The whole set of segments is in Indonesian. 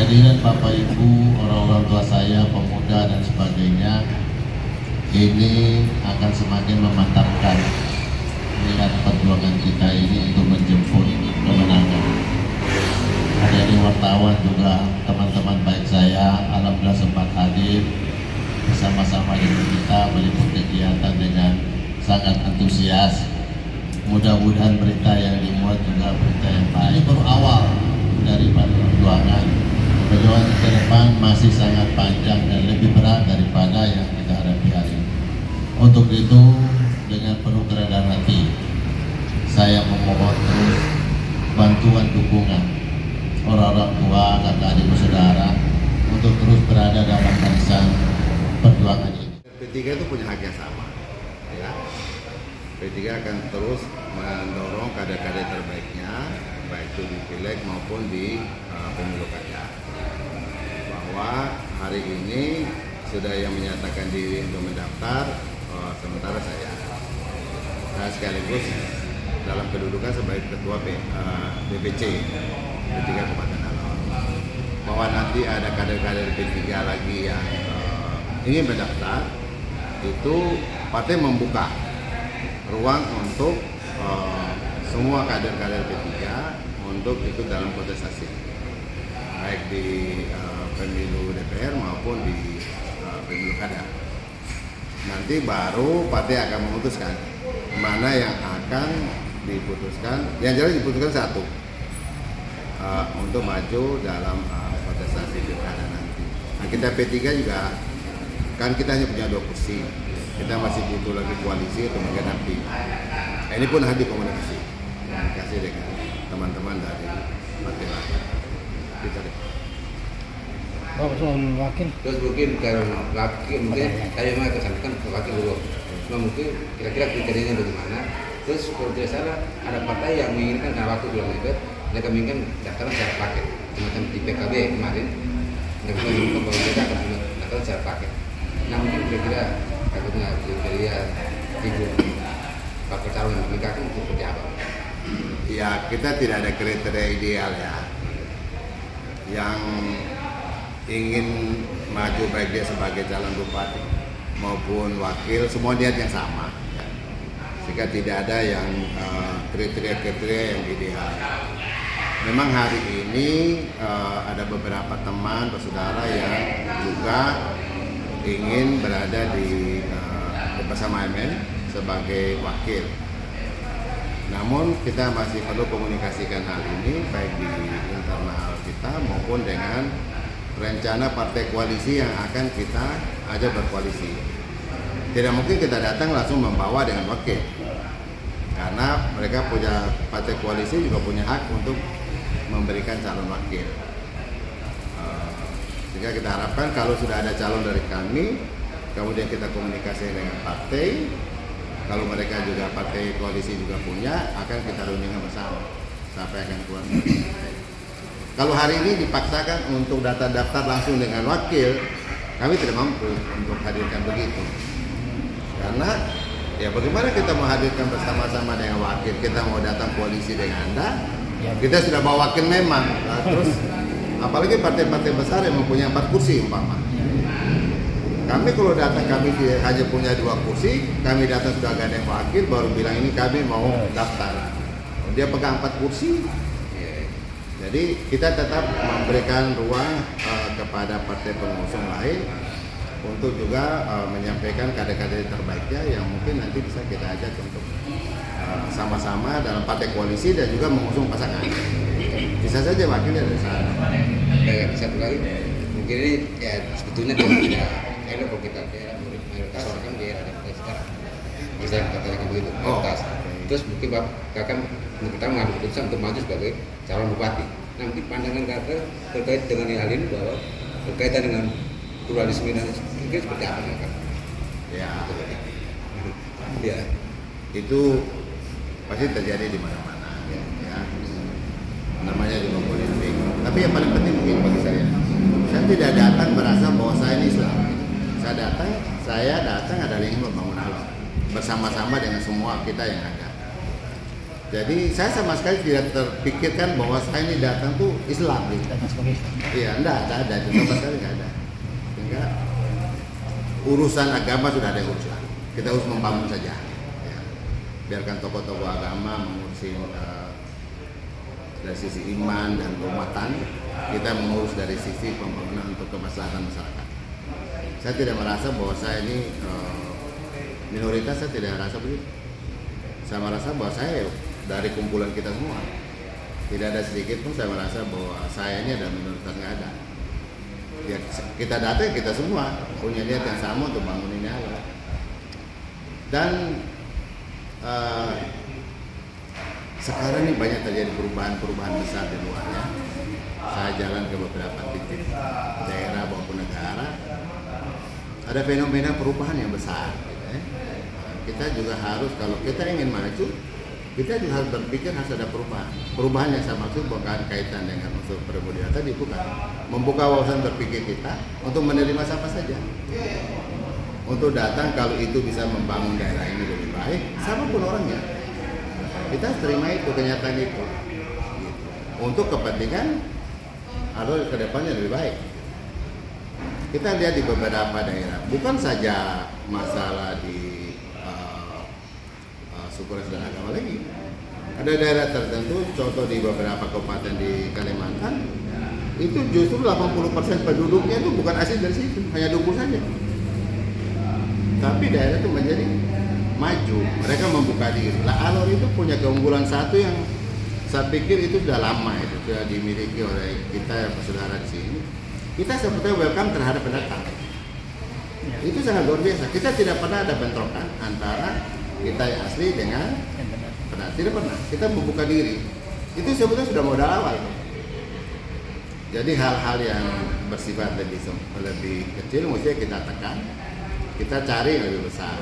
kehadiran Bapak Ibu, orang-orang tua saya, pemuda dan sebagainya, ini akan semakin memantapkan niat perjuangan kita ini untuk menjemput kemenangan. Dari wartawan juga, teman-teman baik saya, alhamdulillah sempat hadir bersama-sama dengan kita meliput kegiatan dengan sangat antusias. Mudah-mudahan berita yang dimuat juga berita yang baik. Ini baru awal daripada perjuangan. Perjuangan ke depan masih sangat panjang dan lebih berat daripada yang kita hadapi hari ini. Untuk itu, dengan penuh kerendahan hati, saya memohon terus bantuan dukungan orang-orang tua, kakak adik saudara untuk terus berada dalam barisan perjuangan ini. P3 itu punya hak yang sama, ya. P3 akan terus mendorong kader-kader terbaiknya, baik itu di Pileg maupun di pemilu kada. Bahwa hari ini sudah yang menyatakan diri untuk mendaftar, sementara saya sekaligus dalam kedudukan sebagai ketua DPC P3 Kabupaten Alor. Bahwa nanti ada kader-kader P3 lagi yang ingin mendaftar, itu partai membuka ruang untuk semua kader-kader P3 untuk ikut dalam kontestasi, baik di pemilu DPR maupun di pemilu kada. Nanti baru partai akan memutuskan mana yang akan diputuskan. Yang jelas diputuskan satu, untuk maju dalam kontestasi pilkada nanti. Nah, kita P3 juga kan kita hanya punya 2 kursi, kita masih butuh lagi koalisi untuk menggenapi. Ini pun harus dikomunikasi dengan teman-teman dari partai lain. Kita deh. Soal wakil. Terus mungkin kalau wakil mungkin saya memang kesampaikan ke wakil dulu. Cuma mungkin kira-kira kriterianya bagaimana. Terus kalau tidak salah ada partai yang menginginkan karena waktu belum ribet, mereka menginginkan daftaran secara paket, semacam di PKB kemarin. Mereka menginginkan bahwa mereka akan daftaran secara paket. Nah mungkin kira-kira takutnya kriteria figur bakal calon yang mereka itu seperti apa? Ya, kita tidak ada kriteria ideal ya. Yang ingin maju baik dia sebagai calon bupati maupun wakil, semua niat yang sama ya. Sehingga tidak ada yang kriteria-kriteria yang ideal. Memang hari ini ada beberapa teman bersaudara yang juga ingin berada di bersama MN sebagai wakil. Namun kita masih perlu komunikasikan hal ini baik di internal kita maupun dengan rencana partai koalisi yang akan kita ajak berkoalisi. Tidak mungkin kita datang langsung membawa dengan wakil, karena mereka punya partai koalisi juga punya hak untuk memberikan calon wakil. Sehingga kita harapkan kalau sudah ada calon dari kami, kemudian kita komunikasi dengan partai, kalau mereka juga partai koalisi juga punya, akan kita rundingkan bersama sampai akan keluar. Kalau hari ini dipaksakan untuk daftar langsung dengan wakil, kami tidak mampu untuk hadirkan begitu. Karena ya bagaimana kita mau hadirkan bersama-sama dengan wakil, kita mau datang koalisi dengan Anda, kita sudah bawa wakil memang. Nah, terus apalagi partai-partai besar yang mempunyai 4 kursi umpama. Kami kalau datang kami hanya punya 2 kursi, kami datang sudah gandeng wakil, baru bilang ini kami mau daftar. Dia pegang 4 kursi. Jadi kita tetap memberikan ruang kepada partai pengusung lain untuk juga menyampaikan kader-kader terbaiknya yang mungkin nanti bisa kita ajak untuk sama-sama dalam partai koalisi dan juga mengusung pasangan. Bisa saja wakilnya dari sana. Satu lagi, mungkin ini ya sebetulnya tidak elok kalau kita mayoritas orang kan daerah sekarang. Bisa katakan begitu, mayoritas. Terus mungkin kakak pertama mengambil keputusan untuk maju sebagai calon bupati. Nah mungkin pandangan kakak terkait dengan hal ini bahwa berkaitan dengan pluralisme dan mungkin seperti apa kakak? Ya, itu pasti terjadi di mana-mana. Ya. Namanya juga politik. Tapi yang paling penting mungkin bagi saya tidak datang merasa bahwa saya ini Islam. Saya datang adalah ingin membangun Alor bersama-sama dengan semua kita yang ada. Jadi saya sama sekali tidak terpikirkan bahwa saya ini datang tuh Islam gitu. Datang sebagai Iya, enggak ada itu sama sekali enggak ada. Sehingga urusan agama sudah ada yang urus lah. Kita harus membangun saja. Ya. Biarkan tokoh-tokoh agama mengurusin dari sisi iman dan keumatan, kita mengurus dari sisi pembangunan untuk kemaslahatan masyarakat. Saya tidak merasa bahwa saya ini minoritas, saya tidak merasa begitu. Saya merasa bahwa saya dari kumpulan kita semua, tidak ada sedikit pun saya merasa bahwa saya ini ada minoritas, nggak ada. Ya, kita datang, kita semua punya niat yang sama untuk bangun ini Allah. Dan sekarang ini banyak terjadi perubahan-perubahan besar di luarnya. Saya jalan ke beberapa titik daerah maupun negara, ada fenomena perubahan yang besar. Gitu, ya. Kita juga harus, kalau kita ingin maju, kita juga harus berpikir harus ada perubahan. Perubahan yang saya maksud bukan kaitan dengan unsur perbudayaan tadi, bukan. Membuka wawasan berpikir kita untuk menerima siapa saja. Untuk datang kalau itu bisa membangun daerah ini lebih baik, siapapun orangnya. Kita harus terima itu, kenyataan itu. Gitu. Untuk kepentingan atau ke depannya lebih baik. Kita lihat di beberapa daerah, bukan saja masalah di suku ras dan agama lagi. Ada daerah tertentu, contoh di beberapa kabupaten di Kalimantan, itu justru 80% penduduknya itu bukan asli dari situ, hanya 20 saja. Tapi daerah itu menjadi maju, mereka membuka diri. Lah Alor itu punya keunggulan satu yang saya pikir itu sudah lama, itu sudah dimiliki oleh kita saudara di sini. Kita sebetulnya welcome terhadap pendatang. Itu sangat luar biasa. Kita tidak pernah ada bentrokan antara kita yang asli dengan pendatang, tidak pernah. Kita membuka diri. Itu sebetulnya sudah modal awal. Jadi hal-hal yang bersifat lebih kecil mestinya kita tekan, kita cari yang lebih besar.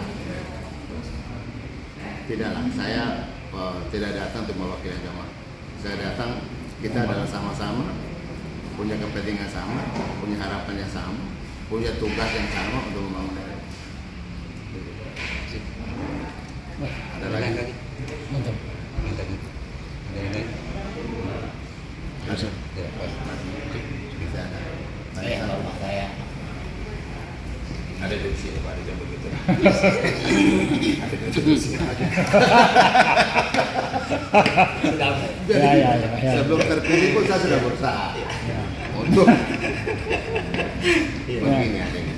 Tidaklah, saya tidak datang untuk mewakili agama. Saya datang, kita adalah sama-sama punya kepentingan sama, punya harapan yang sama, punya tugas yang sama untuk membangun daerah. Ada lagi? mantap. Mantap. Ada yang lain? Ada. Ya, pas. Bisa ada. Saya kalau saya Ada delusi ya Pak, ada yang begitu. Ada delusi. Jadi, ya. sebelum terpilih pun saya sudah berusaha untuk begini ada ini.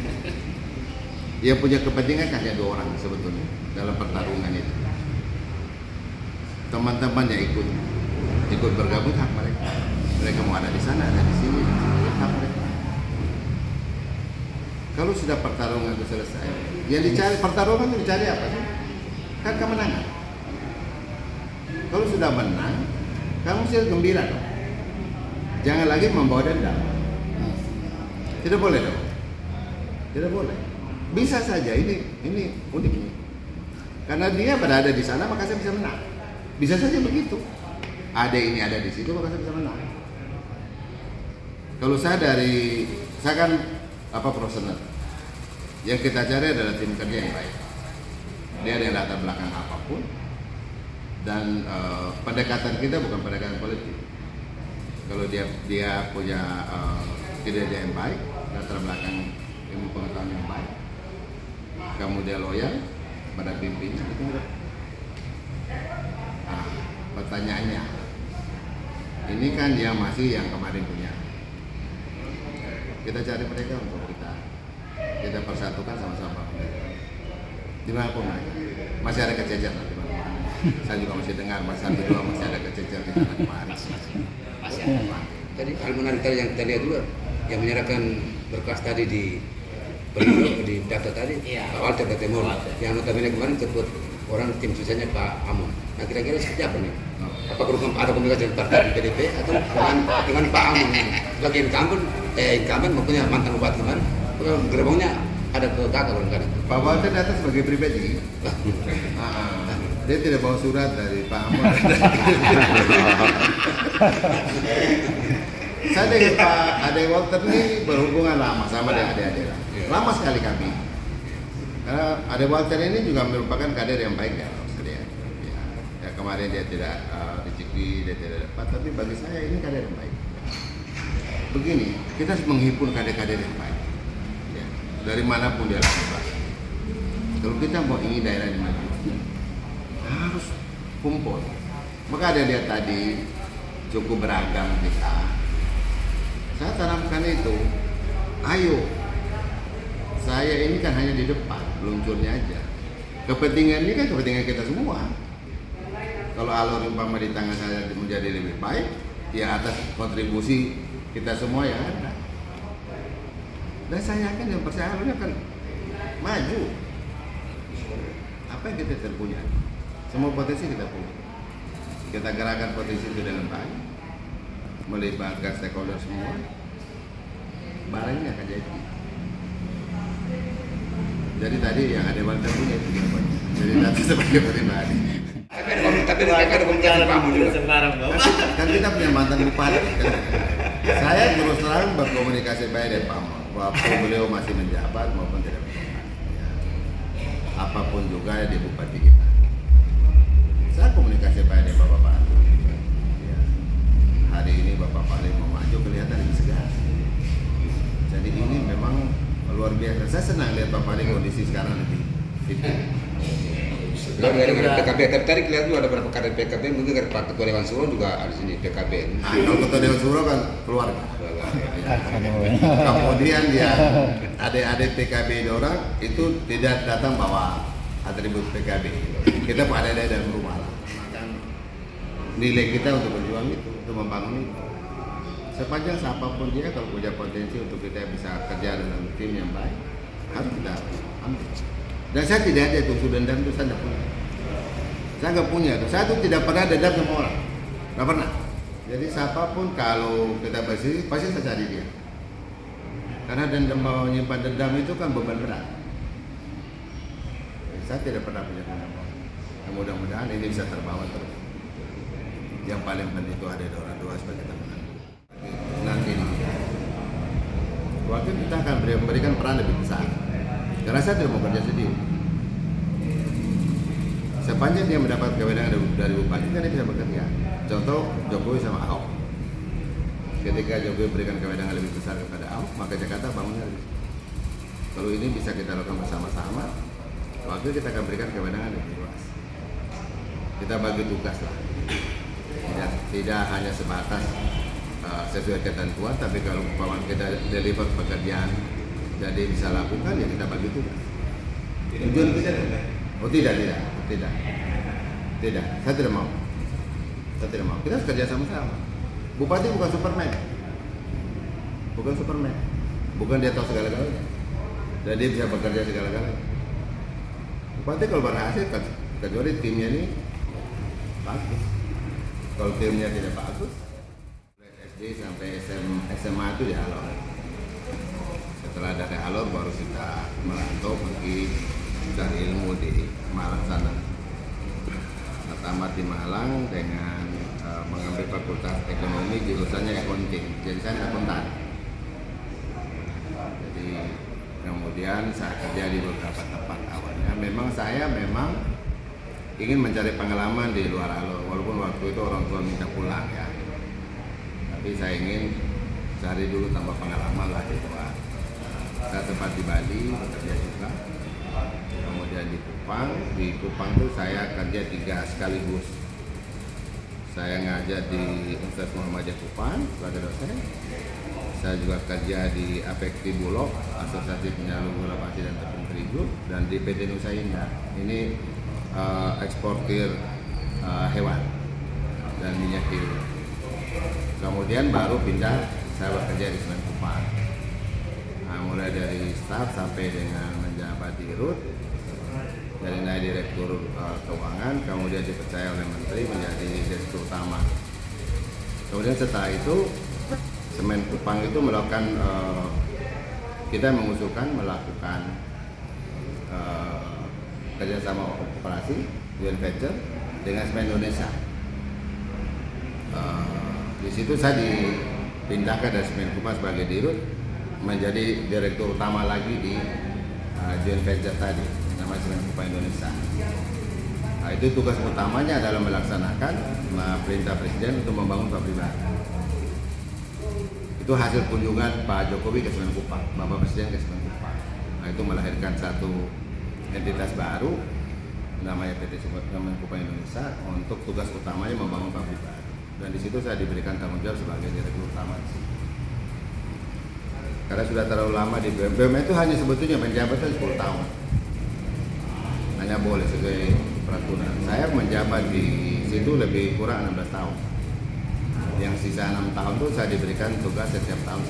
Yang punya kepentingan kan hanya 2 orang sebetulnya dalam pertarungan itu. Teman-teman yang ikut bergabung hak mereka. Mereka mau ada di sana, ada di sini, hak mereka. Kalau sudah pertarungan itu selesai, yang dicari pertarungan itu dicari apa sih? Kan kemenangan. Kalau sudah menang, kamu mesti gembira dong. Jangan lagi membawa dendam. Tidak boleh dong. Tidak boleh. Bisa saja ini unik nih. Karena dia berada di sana maka saya bisa menang. Bisa saja begitu. Ada ini ada di situ maka saya bisa menang. Kalau saya kan profesional. Yang kita cari adalah tim kerja yang baik. Dia ada yang latar belakang apapun. Dan pendekatan kita bukan pendekatan politik. Kalau dia punya kinerja yang baik, latar belakang ilmu pengetahuan yang baik, kemudian loyal pada pimpinan itu enggak. Pertanyaannya, ini kan dia masih yang kemarin punya. Kita cari mereka untuk kita persatukan sama-sama. Dimanapun mereka, masih ada kececeran di mana-mana. Saya juga masih dengar masa kedua masih ada kececeran di mana-mana. Masih ada. Tadi hal menarik tadi yang kita lihat juga, yang menyerahkan berkas tadi di di daftar tadi, Pak Walter Temur, yang notabene kemarin ketua orang tim suksesnya Pak Amon. Nah kira-kira seperti apa nih? Apakah ada komunikasi dengan partai PDP atau dengan Pak Amon? Sebagai incumbent maupun mantan bupati kemarin, gerbongnya ada ke kakak barangkali. Pak Walter datang sebagai pribadi. Dia tidak bawa surat dari Pak Amon. Saya dengan Pak Ade Walter ini berhubungan lama sama dengan adik-adik. Lama sekali kami. Karena Ade Walter ini juga merupakan kader yang baik ya, kemarin dia tidak rezeki, dia tidak dapat, tapi bagi saya ini kader yang baik. Begini, kita harus menghimpun kader-kader yang baik, ya, dari manapun dia lakukan. Kalau kita mau ingin daerah ini maju, harus kumpul. Maka ada lihat tadi cukup beragam kita. Saya tanamkan itu, ayo. Saya ini kan hanya di depan, luncurnya aja. Kepentingan ini kan kepentingan kita semua. Kalau alur umpama di tangan saya menjadi lebih baik, ya atas kontribusi kita semua yang ada. Dan saya yakin yang percaya alurnya akan maju. Apa yang kita terpunya? Semua potensi kita punya. Kita gerakan potensi itu dengan baik, melibatkan stakeholder semua, barangnya akan jadi. Jadi tadi yang ada bantuan punya itu jadi nanti sebagai pribadi. Tapi ada komunikasi Pak Mu juga. Kan kita punya mantan bupati. Kan? Saya terus terang berkomunikasi baik dengan Pak Mu. Waktu beliau masih menjabat maupun tidak menjabat. Ya. Apapun juga di bupati kita. Saya komunikasi baik dengan Bapak Pak. Ya. Hari ini Bapak Paling mau maju kelihatan lebih segar. Jadi ini memang luar biasa. Saya senang lihat Bapak Paling kondisi sekarang lebih fit. Dari PKB tadi kelihatan ada beberapa kader PKB, mungkin dari Pak Ketua Dewan Suro juga ada di sini PKB. Kalau Ketua Dewan Suro kan keluarga. Kemudian dia adik-adik PKB orang itu tidak datang bawa atribut PKB. Kita pada ada dalam rumah lah. Nilai kita untuk berjuang itu, untuk membangun itu. Sepanjang siapapun dia kalau punya potensi untuk kita bisa kerja dengan tim yang baik, harus kita ambil. Dan saya tidak ada tuh dendam itu, saya tidak punya. Saya nggak punya tuh. Saya tuh tidak pernah dendam sama orang, nggak pernah. Jadi siapapun kalau kita bersih pasti saya cari dia. Karena dendam, menyimpan dendam itu kan beban berat. Saya tidak pernah punya dendam. Mudah-mudahan ini bisa terbawa terus. Yang paling penting itu ada orang dua sebagai teman. Nanti waktu kita akan memberikan peran lebih besar. Karena saya tidak mau kerja sendiri. Sepanjang dia mendapat kewenangan dari bupati, kan dia bisa bekerja. Contoh Jokowi sama Ahok. Ketika Jokowi berikan kewenangan lebih besar kepada Ahok, maka Jakarta bangunnya lebih. Kalau ini bisa kita lakukan bersama-sama, waktu kita akan berikan kewenangan lebih luas. Kita bagi tugas lah. Tidak hanya sebatas sesuai ketentuan, tapi kalau umpama kita deliver pekerjaan jadi bisa lakukan, ya kita bagi tugas. Tujuan kita? Oh tidak. Saya tidak mau. Kita harus kerja sama-sama. Bupati bukan Superman. Bukan dia tahu segala-galanya. Dan dia bisa bekerja segala-galanya. Bupati kalau berhasil, kecuali timnya ini bagus. Kalau timnya tidak bagus, SD sampai SMA itu di Alor. Setelah dari Alor baru kita merantau pergi cari ilmu di Malang sana. Tamat di Malang dengan mengambil fakultas ekonomi, jurusannya accounting. Jadi saya akuntan. Jadi kemudian saya kerja di beberapa tempat awalnya. Saya memang ingin mencari pengalaman di luar Alor, walaupun waktu itu orang tua minta pulang ya. Tapi saya ingin cari dulu tambah pengalaman lah di luar. Saya sempat di Bali bekerja juga, kemudian di Kupang. Di Kupang tuh saya kerja 3 sekaligus. Saya ngajar di Universitas Muhammadiyah Kupang sebagai dosen. Saya juga kerja di APEKTI Bulog, Asosiasi Penyalur Gula Pasir dan Tepung Terigu, dan di PT Nusa Indah. Ini eksportir hewan dan minyak hidup. Kemudian baru pindah saya bekerja di Semen Kupang. Nah, mulai dari staf sampai dengan menjabat di RUT, dari naik direktur keuangan, kemudian dipercaya oleh menteri menjadi direktur utama. Kemudian setelah itu Semen Kupang itu melakukan kita mengusulkan melakukan kerjasama operasi joint venture dengan Semen Indonesia. Di situ saya dipindahkan dari Semen Kupang sebagai dirut menjadi direktur utama lagi di joint venture tadi, namanya Semen Kupang Indonesia. Nah, itu tugas utamanya adalah melaksanakan perintah Presiden untuk membangun pabrik baru. Itu hasil kunjungan Pak Jokowi ke Kemenkupang, Bapak Presiden ke Kemenkupang. Nah, itu melahirkan satu entitas baru namanya PT Kemenkupang Indonesia untuk tugas utamanya membangun pabrik baru. Dan di situ saya diberikan tanggung jawab sebagai direktur utama di situ. Karena sudah terlalu lama di BUMN. BUMN itu hanya sebetulnya menjabat 10 tahun. Hanya boleh sesuai peraturan. Saya menjabat di situ lebih kurang 16 tahun. Yang sisa 6 tahun itu saya diberikan tugas setiap tahun.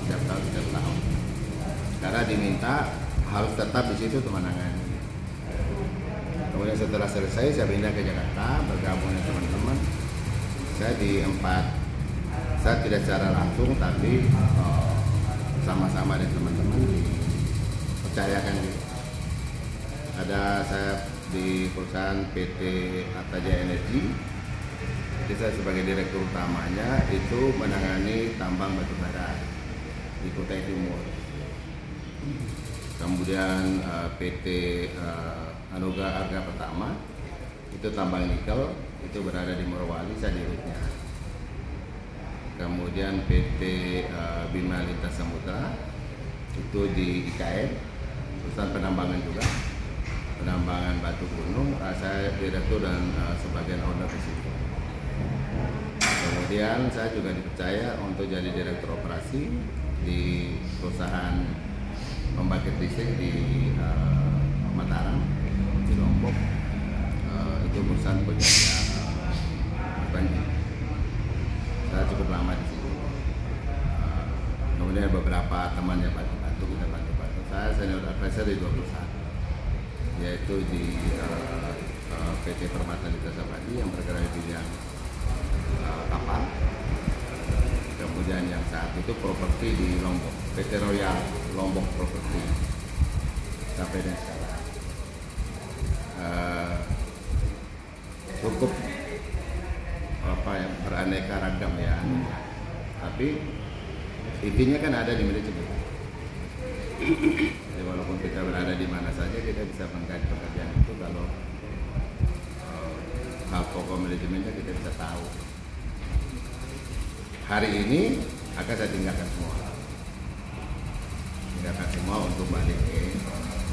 Karena diminta harus tetap di situ untuk menangani. Kemudian setelah selesai saya pindah ke Jakarta bergabung dengan teman-teman. Saya tidak secara langsung tapi sama-sama dengan teman-teman dipercayakan gitu. Ada saya di perusahaan PT Atajaya Energi, jadi saya sebagai direktur utamanya itu menangani tambang batu bara di Kutai Timur. Kemudian PT Anugrah Arga Pertama itu tambang nikel, itu berada di Morowali, saya dirutnya. Kemudian PT Bima Lintas Samudra itu di IKN, perusahaan penambangan juga, penambangan batu gunung. Saya direktur dan sebagian owner di situ. Kemudian saya juga dipercaya untuk jadi direktur operasi di perusahaan pembangkit listrik di Mataram, di Lombok. Itu perusahaan punya Mas Panji. Saya cukup lama di situ. Kemudian beberapa temannya bantu kita bantu. Saya senior advisor di 2 perusahaan, yaitu di PT Permata Nita Sabadi yang bergerak di bidang kapal. Kemudian yang saat itu properti di Lombok, PT Royal Lombok Property sampai dan sekarang. Cukup beraneka ragam ya, tapi intinya kan ada di manajemen. Jadi walaupun kita berada di mana saja, kita bisa mengkaji pekerjaan itu kalau hal pokok manajemennya kita bisa tahu. Hari ini akan saya tinggalkan semua untuk balik ke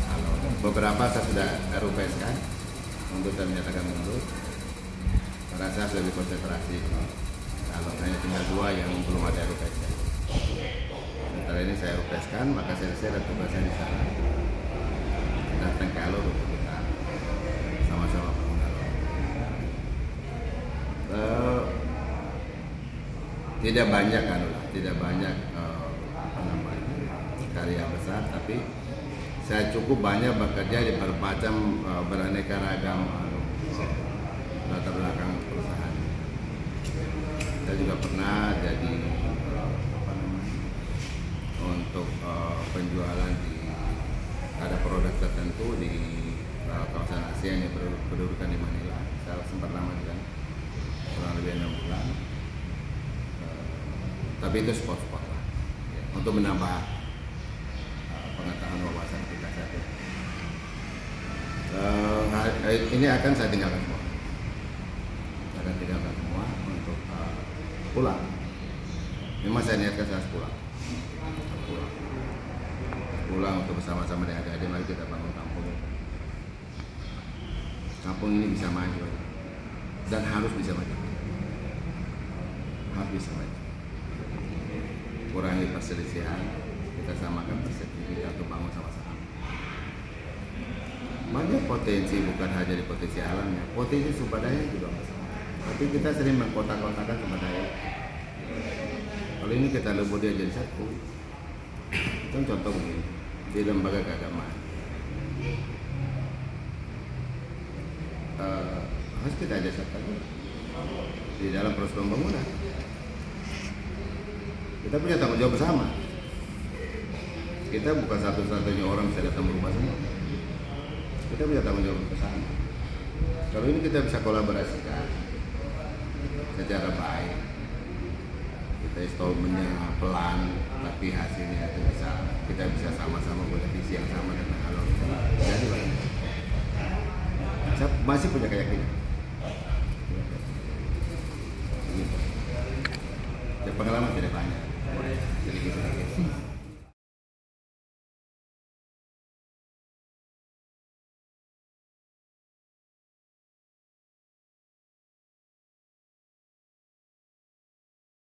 kalau beberapa saya sudah RUPS kan untuk saya menyatakan mundur. Karena saya lebih konsentrasi. Kalau hanya tinggal 2 yang belum ada RUPS. Sementara ini saya RUPS-kan, maka saya dan tugas saya di sana. Datang ke Alor untuk kita sama-sama bangun. Tidak banyak karya besar, tapi saya cukup banyak bekerja di bermacam beraneka ragam latar belakang perusahaan. Saya juga pernah jadi untuk penjualan di ada produk tertentu di kawasan ASEAN yang berkedudukan di Manila. Saya sempat lama juga, kurang lebih 6 bulan. Tapi itu sport lah, ya, untuk menambah pengetahuan wawasan kita saja. Ini akan saya tinggalkan semua. Untuk pulang. Memang saya niatkan saya pulang untuk bersama-sama dengan adik-adik. Mari kita bangun kampung. Kampung ini bisa maju dan harus bisa maju. Kurangi perselisihan, kita samakan persepsi kita untuk bangun sama-sama. Banyak potensi, bukan hanya di potensi alamnya, potensi sumber daya juga masalah. Tapi kita sering mengkotak-kotakan sumber daya. Kalau ini kita lebur dia jadi satu. Itu contoh begini, di lembaga keagamaan. Harus kita ada satu di dalam proses pembangunan. Kita punya tanggung jawab bersama. Kita bukan satu-satunya orang bisa datang berubah semua. Kita punya tanggung jawab bersama. Kalau ini kita bisa kolaborasikan secara baik. Kita installmentnya pelan, tapi hasilnya itu kita bisa sama-sama punya visi yang sama dengan Alor. Jadi saya masih punya keyakinan. pengalaman tidak banyak, sedikit sedikit.